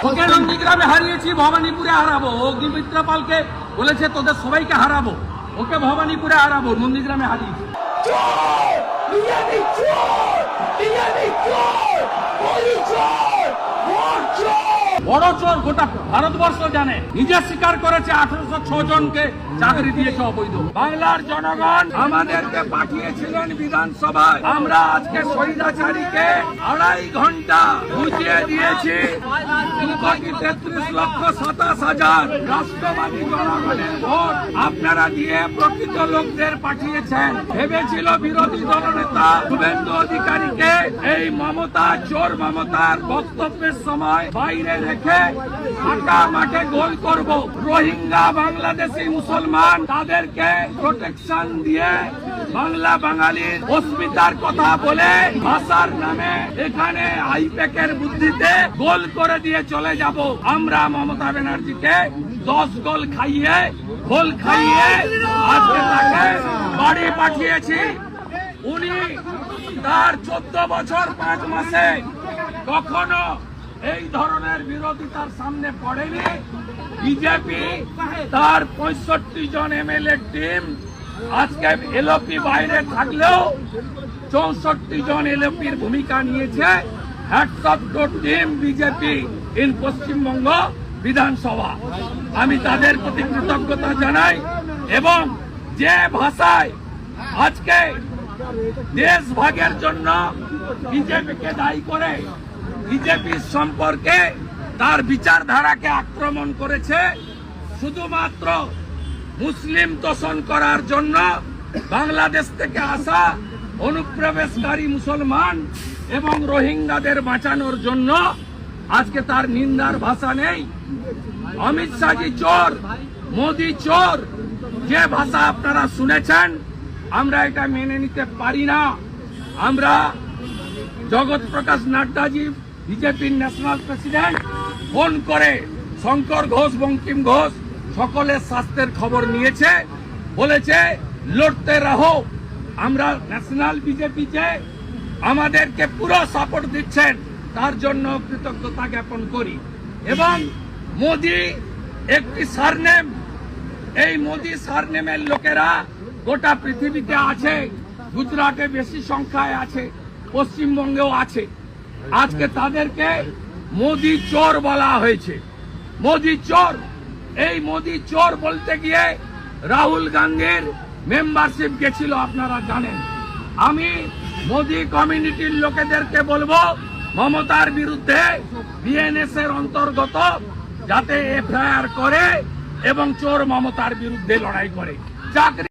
ওকে নন্দীগ্রামে হারিয়েছি, ভবানীপুরে হারাবো। অগ্নিমিত্রা পালকে বলেছে তোদের সবাইকে হারাবো, ওকে ভবানীপুরে হারাবো, নন্দীগ্রামে হারিয়েছি। বড় চোর গোটা ভারতবর্ষ জানে, নিজে স্বীকার করেছে 1806 জনকে চাকরি দিয়েছে অবৈধ। বাংলার জনগণ আমাদেরকে পাঠিয়েছিলেন বিধানসভায়, আমরা আজকে স্বৈরাচারীকে 2.5 ঘন্টা বুঝিয়ে দিয়েছি। 2,33,27,000 রাষ্ট্রবাদী জনগণের ভোট আপনারা দিয়ে প্রকৃত লোকদের পাঠিয়েছেন। ভেবেছিল বিরোধী দলনেতা শুভেন্দু অধিকারীকে এই মমতা, চোর মমতার বক্তব্যের সময় বাইরে রেখে ফাঁকা মাঠে গোল করব। রোহিঙ্গা বাংলাদেশি মুসলমান তাদেরকে প্রোটেকশন দিয়ে বাংলা বাঙালির অস্মিতার কথা বলে ভাষার নামে এখানে আইপ্যাকের বুদ্ধিতে গোল করে দিয়ে চলে যাব। আমরা মমতা ব্যানার্জিকে 10 গোল খাইয়ে গোল খাইয়ে আজকে তাকে বাড়ি পাঠিয়েছি। উনি তার 14 বছর 5 মাসে কখনো এই ধরনের বিরোধিতার সামনে পড়েনি। বিজেপি তার 65 জন এমএলএ টিম আজকে এলওপি বাইরে থাকলেও 64 জন এলওপির ভূমিকা নিয়েছে। Hats off to team BJP in Paschimbanga Vidhan Sabha. আমি তাদের প্রতি কৃতজ্ঞতা জানাই এবং যে ভাষায় আজকে দেশ ভাগের জন্য বিজেপিকে দায়ী করে বিজেপির সম্পর্কে তার বিচারধারাকে আক্রমণ করেছে, শুধুমাত্র মুসলিম তোষণ করার জন্য বাংলাদেশ থেকে আসা অনুপ্রবেশকারী মুসলমান এবং রোহিঙ্গাদের বাঁচানোর জন্য আজকে তার নিন্দার ভাষা নেই। অমিত শাহজি চোর, মোদি চোর, যে ভাষা আপনারা শুনেছেন আমরা এটা মেনে নিতে পারি না। আমরা জগৎ প্রকাশ নাড্ডাজি বিজেপির ন্যাশনাল প্রেসিডেন্ট ফোন করে শঙ্কর ঘোষ, বঙ্কিম ঘোষ সকলের স্বাস্থ্যের খবর নিয়েছে, বলেছে লড়তে রহো। আমরা ন্যাশনাল বিজেপি যে আমাদেরকে পুরো সাপোর্ট দিচ্ছেন তার জন্য কৃতজ্ঞতা জ্ঞাপন করি। এবং মোদি একটি সারনেম, এই মোদি সারনেমের লোকেরা গোটা পৃথিবীতে আছে, গুজরাটে বেশি সংখ্যায় আছে, পশ্চিমবঙ্গেও আছে। আজকে তাদেরকে মোদি চোর বলা হয়েছে। মোদি চোর, এই মোদি চোর বলতে গিয়ে রাহুল গান্ধীর মেম্বারশিপ গেছিল আপনারা জানেন। আমি মোদি কমিউনিটির লোকেদেরকে বলবো মমতার বিরুদ্ধে বিএনএস এর অন্তর্গত যাতে এফআইআর করে এবং চোর মমতার বিরুদ্ধে লড়াই করে। চাকরি